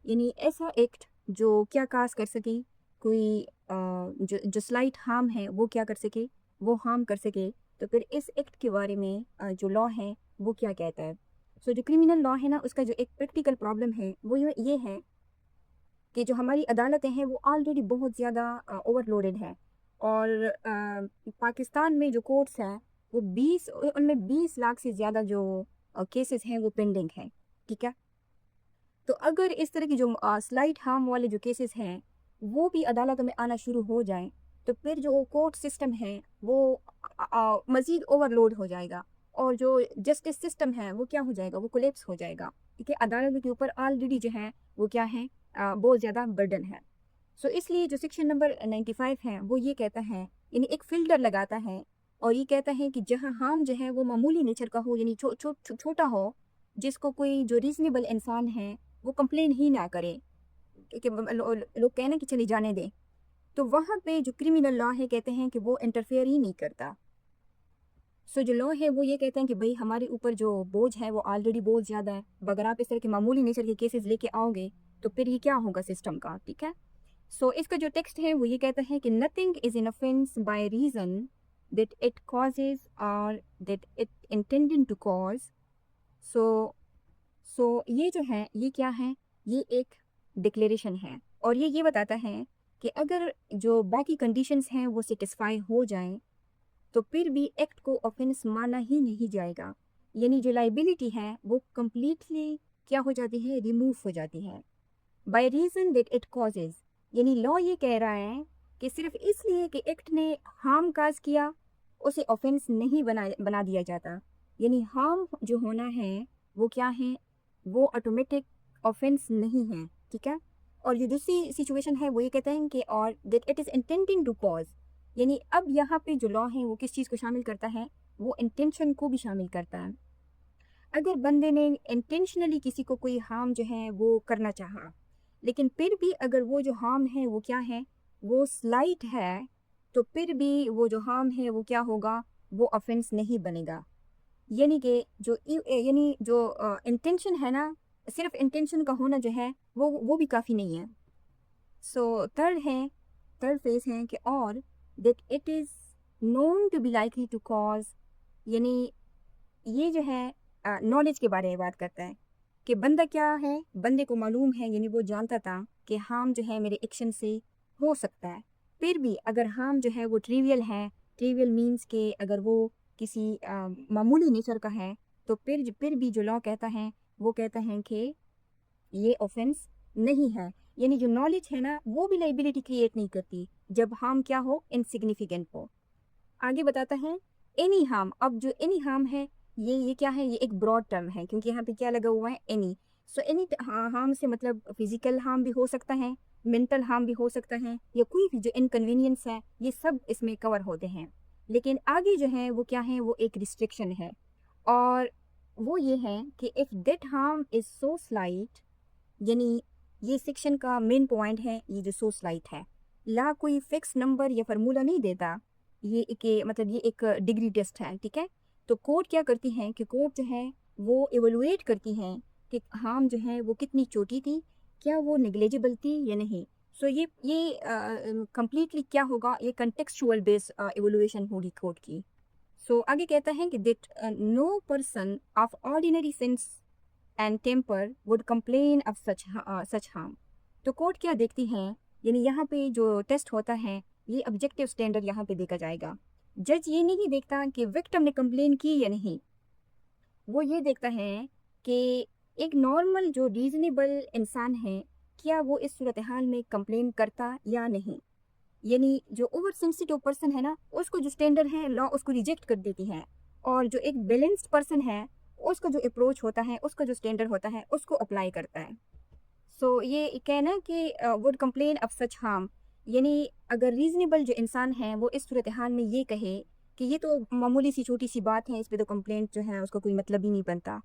यानी ऐसा एक्ट जो क्या काज कर सके, कोई जो स्लाइट हार्म है वो क्या कर सके, वो हार्म कर सके। तो फिर इस एक्ट के बारे में जो लॉ है वो क्या कहता है। सो जो क्रिमिनल लॉ है ना, उसका जो एक प्रैक्टिकल प्रॉब्लम है वो ये है कि जो हमारी अदालतें हैं वो ऑलरेडी बहुत ज़्यादा ओवरलोडेड है, और पाकिस्तान में जो कोर्ट्स हैं वो 20 उनमें 20 लाख से ज़्यादा जो केसेस हैं वो पेंडिंग हैं। ठीक है, तो अगर इस तरह की जो स्लाइट हार्म वाले जो केसेस हैं वो भी अदालतों में आना शुरू हो जाएं, तो फिर जो कोर्ट सिस्टम है वो मज़ीद ओवरलोड हो जाएगा, और जो जस्टिस सिस्टम है वो क्या हो जाएगा, वो कोलेप्स हो जाएगा। ठीक है, अदालतों के ऊपर ऑलरेडी जो है वो क्या है, बहुत ज़्यादा बर्डन है। सो इसलिए जो सेक्शन नंबर 95 है वो ये कहता है, यानी एक फिल्टर लगाता है, और ये कहता है कि जहाँ हार्म जो है वो मामूली नेचर का हो, यानी छोटा हो, जिसको कोई जो रीजनेबल इंसान है वो कंप्लेन ही ना करे, कि लोग कहें ना कि चलिए जाने दें, तो वहाँ पे जो क्रिमिनल लॉ है कहते हैं कि वो इंटरफेयर ही नहीं करता। सो जो लॉ है वो ये कहते हैं कि भाई हमारे ऊपर जो बोझ है वो ऑलरेडी बहुत ज़्यादा है, अगर आप इस तरह के मामूली नेचर के केसेस लेके आओगे तो फिर ये क्या होगा सिस्टम का। ठीक है, सो इसका जो टेक्स्ट है वो ये कहता है कि nothing is in offence by reason that it causes और that it intended to cause. So ये जो है ये क्या है, ये एक डिक्लेरेशन है, और ये बताता है कि अगर जो बाकी कंडीशंस हैं वो सेटिस्फाई हो जाएं तो फिर भी एक्ट को ऑफेंस माना ही नहीं जाएगा, यानी जो लाइबिलिटी है वो कम्प्लीटली क्या हो जाती है, रिमूव हो जाती है। By reason that it causes, यानी लॉ ये कह रहा है कि सिर्फ इसलिए कि एक्ट ने हार्म काज किया उसे ऑफेंस नहीं बना दिया जाता, यानी हार्म जो होना है वो क्या है, वो ऑटोमेटिक ऑफेंस नहीं है। ठीक है, और जो दूसरी सिचुएशन है वो ये कहते हैं कि और that it is intending to cause, यानी अब यहाँ पे जो लॉ है वो किस चीज़ को शामिल करता है, वो इंटेंशन को भी शामिल करता है। अगर बंदे ने इंटेंशनली किसी को कोई हार्म जो है वो करना चाहा, लेकिन फिर भी अगर वो जो हार्म है वो क्या है, वो स्लाइट है, तो फिर भी वो जो हार्म है वो क्या होगा, वो ऑफेंस नहीं बनेगा। यानी कि यानी जो इंटेंशन है ना, सिर्फ इंटेंशन का होना जो है वो भी काफ़ी नहीं है। सो थर्ड फेज है कि और that it is known to be likely to cause, यानी ये जो है नॉलेज के बारे में बात करता है कि बंदा क्या है, बंदे को मालूम है, यानी वो जानता था कि हार्म जो है मेरे एक्शन से हो सकता है, फिर भी अगर हार्म जो है वो ट्रिवियल है, ट्रिवियल मीन्स के अगर वो किसी मामूली नेचर का है, तो फिर भी जो लॉ कहता है वो कहता है कि ये ऑफेंस नहीं है। यानी जो नॉलेज है ना वो भी लाइबिलिटी क्रिएट नहीं करती जब हार्म क्या हो, इनसिग्निफिकेंट हो। आगे बताता है एनी हार्म। अब जो एनी हार्म है ये क्या है, ये एक ब्रॉड टर्म है, क्योंकि यहाँ पे क्या लगा हुआ है, एनी। सो एनी हार्म से मतलब फिजिकल हार्म भी हो सकता है, मेंटल हार्म भी हो सकता है, या कोई भी जो इनकन्वीनियंस है ये सब इसमें कवर होते हैं। लेकिन आगे जो है वो क्या है, वो एक रिस्ट्रिक्शन है, और वो ये है कि if that harm is so slight, यानी ये सेक्शन का मेन पॉइंट है, ये जो सो स्लाइट है, ला कोई फिक्स नंबर या फार्मूला नहीं देता, ये एक डिग्री टेस्ट है, ठीक है। तो कोर्ट क्या करती हैं कि कोर्ट जो है वो इवेलुएट करती हैं कि हार्म जो है वो कितनी छोटी थी, क्या वो नेग्लिजिबल थी या नहीं। सो ये कंप्लीटली क्या होगा, ये कंटेक्चुअल बेस्ड इवेलुएशन होगी कोर्ट की। सो आगे कहता है कि that no person of ordinary sense and temper would complain of such harm. तो कोर्ट क्या देखती हैं, यानी यहाँ पे जो टेस्ट होता है ये ऑब्जेक्टिव स्टैंडर्ड यहाँ पे देखा जाएगा। जज ये नहीं देखता कि विक्टिम ने कंप्लेन की या नहीं, वो ये देखता है कि एक नॉर्मल जो रीजनेबल इंसान है क्या वो इस सूरत हाल में कंप्लेन करता या नहीं। यानी जो ओवर सेंसिटिव पर्सन है ना, उसको जो स्टैंडर्ड है लॉ उसको रिजेक्ट कर देती है, और जो एक बैलेंस्ड पर्सन है उसका जो अप्रोच होता है, उसका जो स्टैंडर्ड होता है उसको अप्लाई करता है। सो ये कहना कि would complain of such harm, यानी अगर रीजनेबल जो इंसान है वो इस सूरत हाल में ये कहे कि ये तो मामूली सी छोटी सी बात है, इस पे तो कंप्लेंट जो है उसका कोई मतलब ही नहीं बनता,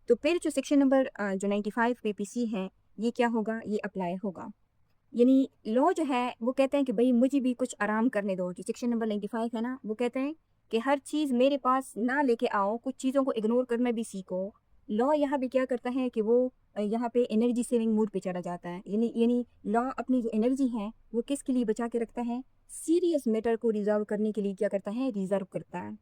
तो फिर जो सेक्शन नंबर जो 95 PPC है ये क्या होगा, ये अप्लाई होगा। यानी लॉ जो है वो कहते हैं कि भाई मुझे भी कुछ आराम करने दो। जो सेक्शन नंबर 95 है ना, वो कहते हैं कि हर चीज़ मेरे पास ना लेके आओ, कुछ चीज़ों को इग्नोर करना भी सीखो। लॉ यहाँ भी क्या करता है कि वो यहाँ पे एनर्जी सेविंग मोड पे चला जाता है। यानी लॉ अपनी जो एनर्जी है वो किसके लिए बचा के रखता है, सीरियस मैटर को रिजॉल्व करने के लिए क्या करता है, रिजर्व करता है।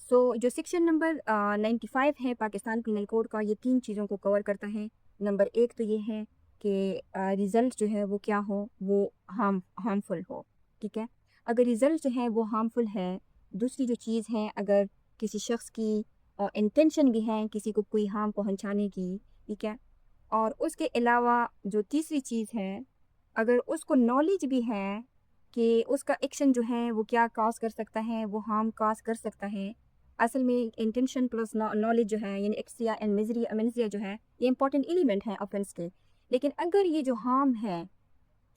सो जो सेक्शन नंबर 95 है पाकिस्तान पिनल कोड का, ये 3 चीज़ों को कवर करता है। नंबर 1 तो ये है कि रिज़ल्ट जो है वो क्या हो, वो हार्मफुल हो, ठीक है। अगर रिज़ल्ट जो है वो हार्मफुल है, दूसरी जो चीज़ है अगर किसी शख्स की इंटेंशन भी है किसी को कोई हार्म पहुंचाने की, ठीक है। और उसके अलावा जो तीसरी चीज़ है, अगर उसको नॉलेज भी है कि उसका एक्शन जो है वो क्या काज कर सकता है, वो हार्म काज कर सकता है। असल में इंटेंशन प्लस नॉलेज जो है, यानी एक्सिया एंड मिजरिया जो है, ये इंपॉर्टेंट एलिमेंट है ऑफेंस के। लेकिन अगर ये जो हार्म है,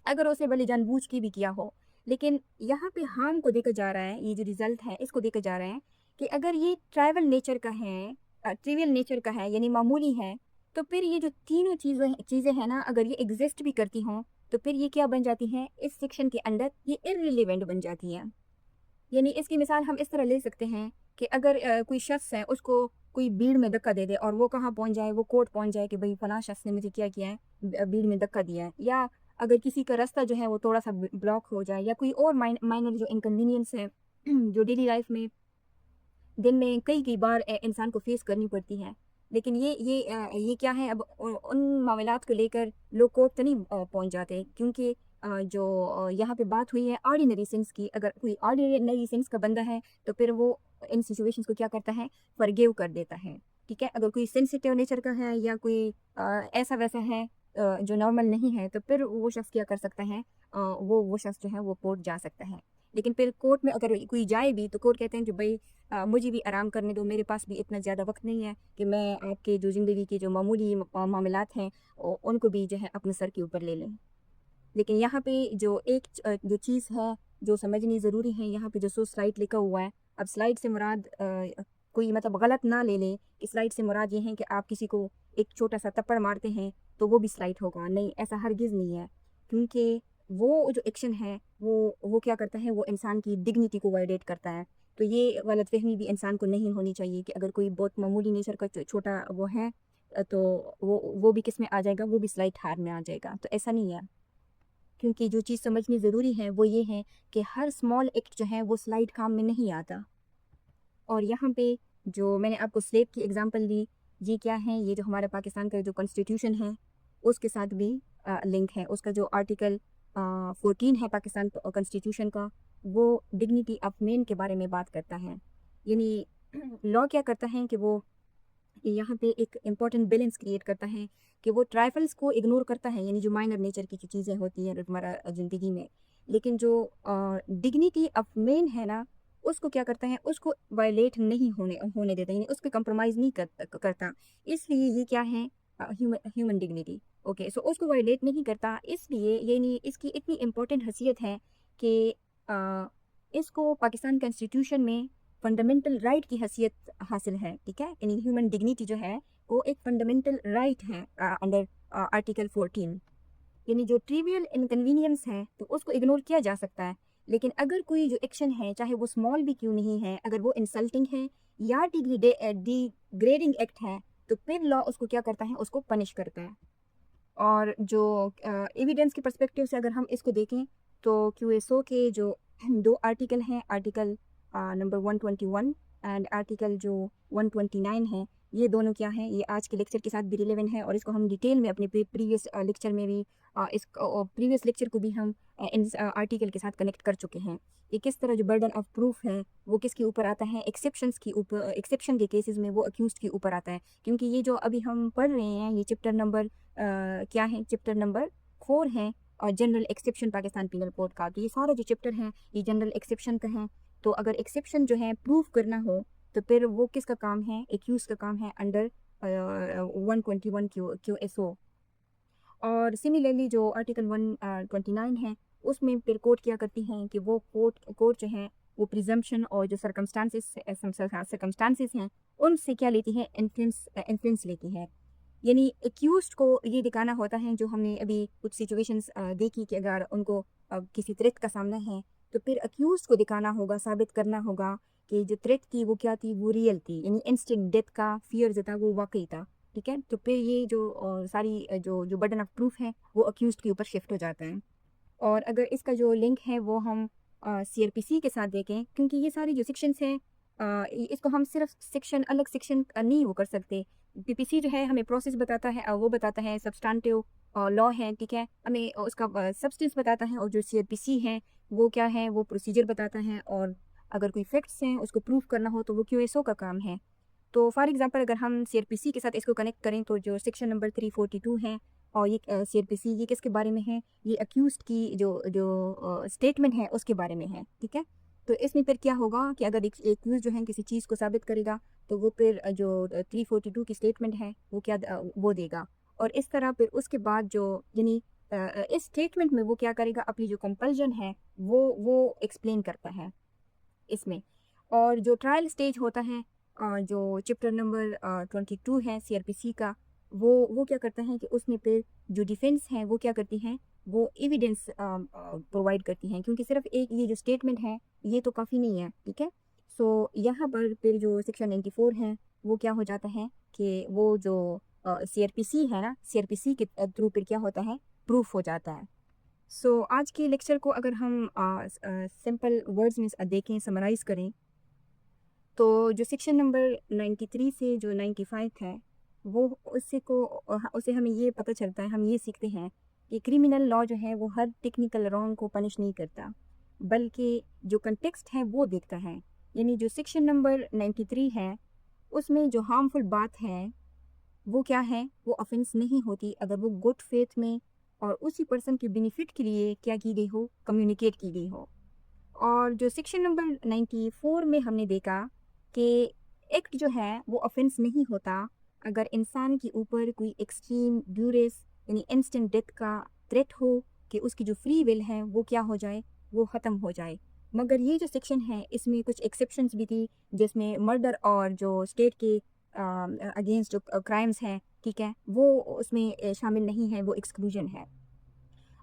अगर उसे भले जानबूझ के भी किया हो, लेकिन यहाँ पे हार्म को देखा जा रहा है, ये जो रिजल्ट है इसको देखा जा रहा है कि अगर ये ट्राइवल नेचर का है, ट्रिवियल नेचर का है, यानी मामूली है, तो फिर ये जो तीनों चीज़ें हैं ना, अगर ये एग्जिस्ट भी करती हों तो फिर ये क्या बन जाती हैं, इस सेक्शन के अंदर ये इररिलेवेंट बन जाती हैं। यानी इसकी मिसाल हम इस तरह ले सकते हैं कि अगर कोई शख्स है, उसको कोई भीड़ में धक्का दे दे और वो कहाँ पहुंच जाए, वो कोर्ट पहुंच जाए कि भाई फलां शख्स ने मुझे क्या किया है, भीड़ में धक्का दिया है। या अगर किसी का रास्ता जो है वो थोड़ा सा ब्लॉक हो जाए, या कोई और माइनर जो इनकन्वीनियंस है जो डेली लाइफ में दिन में कई कई बार इंसान को फेस करनी पड़ती है। लेकिन ये क्या है, अब उन मामलात को लेकर लोग कोर्ट तो नहीं पहुंच जाते, क्योंकि जो यहाँ पे बात हुई है ऑर्डिनरी सेंस की। अगर कोई ऑर्डिनरी सेंस का बंदा है तो फिर वो इन सिचुएशंस को क्या करता है, फॉरगिव कर देता है, ठीक है। अगर कोई सेंसिटिव नेचर का है या कोई ऐसा वैसा है जो नॉर्मल नहीं है, तो फिर वो शख्स क्या कर सकता है, वो शख्स जो है वो कोर्ट जा सकता है। लेकिन फिर कोर्ट में अगर कोई जाए भी तो कोर्ट कहते हैं कि भाई मुझे भी आराम करने दो, मेरे पास भी इतना ज़्यादा वक्त नहीं है कि मैं आपके जो ज़िंदगी के जो मामूली मामलात हैं उनको भी जो है अपने सर के ऊपर ले लें। लेकिन यहाँ पे जो जो चीज़ है जो समझनी ज़रूरी है, यहाँ पे जो स्लाइड लिखा हुआ है, अब स्लाइड से मुराद कोई मतलब गलत ना ले लें, इस स्लाइड से मुराद ये है कि आप किसी को एक छोटा सा थप्पड़ मारते हैं तो वो भी स्लाइड होगा, नहीं, ऐसा हरगिज़ नहीं है। क्योंकि वो जो एक्शन है वो क्या करता है, वो इंसान की डिग्निटी को वायलेट करता है। तो ये गलतफहमी भी इंसान को नहीं होनी चाहिए कि अगर कोई बहुत मामूली नेचर का छोटा वो है तो वो भी किस में आ जाएगा, वो भी स्लाइड हार में आ जाएगा, तो ऐसा नहीं है। क्योंकि जो चीज़ समझनी ज़रूरी है वो ये है कि हर स्मॉल एक्ट जो है वो स्लाइड काम में नहीं आता। और यहाँ पे जो मैंने आपको स्लेव की एग्जांपल दी, ये क्या है, ये जो हमारे पाकिस्तान का जो कॉन्स्टिट्यूशन है उसके साथ भी लिंक है। उसका जो आर्टिकल 14 है पाकिस्तान कॉन्स्टिट्यूशन का, वो डिग्निटी ऑफ मैन के बारे में बात करता है। यानी लॉ क्या करता है कि वो यहाँ पे एक इम्पॉर्टेंट बैलेंस क्रिएट करता है कि वो ट्राइफल्स को इग्नोर करता है, यानी जो माइनर नेचर की चीज़ें होती हैं रोज़मर्रा ज़िंदगी में। लेकिन जो डिग्निटी ऑफ मैन है ना, उसको क्या करता है, उसको वायलेट नहीं होने देता, यानी उसको कंप्रोमाइज़ नहीं करता। इसलिए ये क्या है, ह्यूमन डिग्निटी, ओके। सो उसको वायलेट नहीं करता, इसलिए यानी इसकी इतनी इम्पोर्टेंट हैसियत है कि इसको पाकिस्तान कॉन्स्टिट्यूशन में फंडामेंटल राइट की हैसियत हासिल है, ठीक है। यानी ह्यूमन डिग्निटी जो है वो एक फंडामेंटल राइट है अंडर आर्टिकल 14। यानी जो ट्रिवियल इनकन्वीनियंस है तो उसको इग्नोर किया जा सकता है, लेकिन अगर कोई जो एक्शन है चाहे वो स्मॉल भी क्यों नहीं है, अगर वो इंसल्टिंग है या डिग्रेडिंग एक्ट है, तो फिर लॉ उसको क्या करता है, उसको पनिश करता है। और जो एविडेंस के पर्सपेक्टिव से अगर हम इसको देखें तो क्यूएसओ के जो दो आर्टिकल हैं, आर्टिकल नंबर 121 एंड आर्टिकल जो 129 है, ये दोनों क्या हैं, ये आज के लेक्चर के साथ भी रिलेवेंट है और इसको हम डिटेल में अपने प्रीवियस लेक्चर में भी इस प्रीवियस लेक्चर को भी हम इन आर्टिकल के साथ कनेक्ट कर चुके हैं। ये किस तरह जो बर्डन ऑफ प्रूफ है वो किसके ऊपर आता है, एक्सेप्शंस की ऊपर, एक्सेप्शन के केसेस में वो अक्यूज्ड के ऊपर आता है। क्योंकि ये जो अभी हम पढ़ रहे हैं ये चैप्टर नंबर क्या है, चैप्टर नंबर 4 है और general exception Pakistan penal code का। तो ये सारा जो चैप्टर है ये जनरल एक्सेप्शन का है। तो अगर एक्सेप्शन जो है प्रूफ करना हो तो फिर वो किसका काम है, एक्यूज का काम है अंडर 121 क्यूएसओ। और सिमिलरली जो आर्टिकल 129 है उसमें फिर कोर्ट क्या करती हैं कि वो कोर्ट जो है वो प्रिजम्पशन और जो सर्कमस्टांसेस हैं उनसे क्या लेती है, इन्फ्लुएंस लेती है। यानी एक्यूज्ड को ये दिखाना होता है, जो हमने अभी कुछ सिचुएशंस देखी कि अगर उनको किसी थ्रेट का सामना है तो फिर अक्यूज्ड को दिखाना होगा, साबित करना होगा कि जो थ्रेट थी वो क्या थी, वो रियल थी, यानी इंस्टेंट डेथ का फियर जो था वो वाकई था। ठीक है, तो फिर ये जो सारी जो बर्डन ऑफ प्रूफ है वो अक्यूज्ड के ऊपर शिफ्ट हो जाता है। और अगर इसका जो लिंक है वो हम सीआरपीसी के साथ देखें, क्योंकि ये सारी जो सेक्शंस हैं इसको हम सिर्फ सेक्शन अलग सेक्शन नहीं वो कर सकते। पीपीसी जो है हमें प्रोसेस बताता है, वो बताता है सब्सटेंटिव लॉ है, ठीक है, हमें उसका सब्सटेंस बताता है। और जो सीआरपीसी है वो क्या है, वो प्रोसीजर बताता है। और अगर कोई फैक्ट्स हैं उसको प्रूफ करना हो तो वो क्यूएसओ का काम है। तो फॉर एग्जांपल अगर हम सीआरपीसी के साथ इसको कनेक्ट करें तो जो सेक्शन नंबर 342 है और ये सीआरपीसी ये किसके बारे में है, ये अक्यूज्ड की जो जो स्टेटमेंट है उसके बारे में है। ठीक है, तो इसमें फिर क्या होगा कि अगर एक एक्यूज जो है किसी चीज़ को साबित करेगा तो वो फिर जो 342 की स्टेटमेंट है वो क्या वो देगा। और इस तरह फिर उसके बाद जो यानी इस स्टेटमेंट में वो क्या करेगा, अपनी जो कंपल्जन है वो एक्सप्लेन करता है इसमें। और जो ट्रायल स्टेज होता है जो चैप्टर नंबर 22 है सीआरपीसी का, वो क्या करता है कि उसमें फिर जो डिफेंस है वो क्या करती हैं, वो एविडेंस प्रोवाइड करती हैं, क्योंकि सिर्फ एक ये जो स्टेटमेंट है ये तो काफ़ी नहीं है। ठीक है, सो यहाँ पर फिर जो सेक्शन 94 है वो क्या हो जाता है कि वो जो सीआरपीसी है ना, सीआरपीसी के थ्रू फिर क्या होता है, प्रूफ हो जाता है। सो आज के लेक्चर को अगर हम सिंपल वर्ड्स में देखें, समराइज़ करें, तो जो सेक्शन नंबर 93 से जो 95 है वो उससे हमें ये पता चलता है, हम ये सीखते हैं कि क्रिमिनल लॉ जो है वो हर टेक्निकल रॉन्ग को पनिश नहीं करता, बल्कि जो कंटेक्स्ट है वो देखता है। यानी जो सेक्शन नंबर 93 है उसमें जो हार्मफुल बात है वो क्या है, वो ऑफेंस नहीं होती अगर वो गुड फेथ में और उसी पर्सन के बेनिफिट के लिए क्या की गई हो, कम्युनिकेट की गई हो। और जो सेक्शन नंबर 94 में हमने देखा कि एक्ट जो है वो ऑफेंस नहीं होता अगर इंसान के ऊपर कोई एक्सट्रीम ड्यूरेस यानी इंस्टेंट डेथ का थ्रेट हो कि उसकी जो फ्री विल है वो क्या हो जाए, वो ख़त्म हो जाए। मगर ये जो सेक्शन है इसमें कुछ एक्सेप्शंस भी थी, जिसमें मर्डर और जो स्टेट के अगेंस्ट जो क्राइम्स हैं, ठीक है, वो उसमें शामिल नहीं है, वो एक्सक्लूजन है।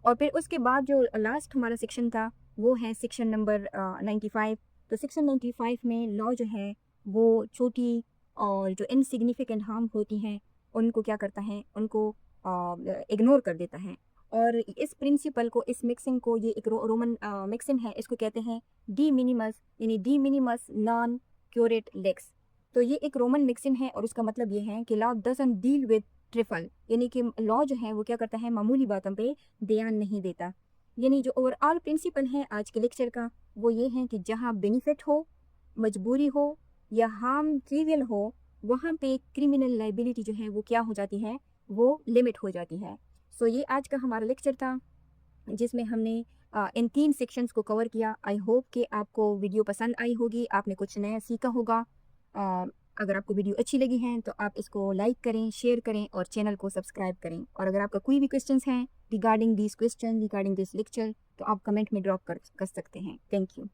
और फिर उसके बाद जो लास्ट हमारा सेक्शन था वो है सेक्शन नंबर 95। तो सेक्शन 95 में लॉ जो है वो छोटी और जो इनसिग्निफिकेंट हार्म होती हैं उनको क्या करता है, उनको इग्नोर कर देता है। और इस प्रिंसिपल को, इस मिक्सिंग को, ये एक रोमन मिक्सिंग है, इसको कहते हैं डी मिनिमस, यानी de minimis non curat lex. तो ये एक रोमन मिक्सिंग है और उसका मतलब ये है कि law doesn't deal with trifle, यानी कि लॉ जो है वो क्या करता है, मामूली बातों पे ध्यान नहीं देता। यानी जो ओवरऑल प्रिंसिपल है आज के लेक्चर का वो ये है कि जहाँ बेनिफिट हो, मजबूरी हो या हार्म ट्रिवियल हो, वहाँ पे क्रिमिनल लाइबिलिटी जो है वो क्या हो जाती है, वो लिमिट हो जाती है। सो ये आज का हमारा लेक्चर था जिसमें हमने इन 3 सेक्शंस को कवर किया। आई होप कि आपको वीडियो पसंद आई होगी, आपने कुछ नया सीखा होगा। अगर आपको वीडियो अच्छी लगी है तो आप इसको लाइक करें, शेयर करें और चैनल को सब्सक्राइब करें। और अगर आपका कोई भी क्वेश्चंस हैं रिगार्डिंग दिस लेक्चर तो आप कमेंट में ड्रॉप कर सकते हैं। Thank you.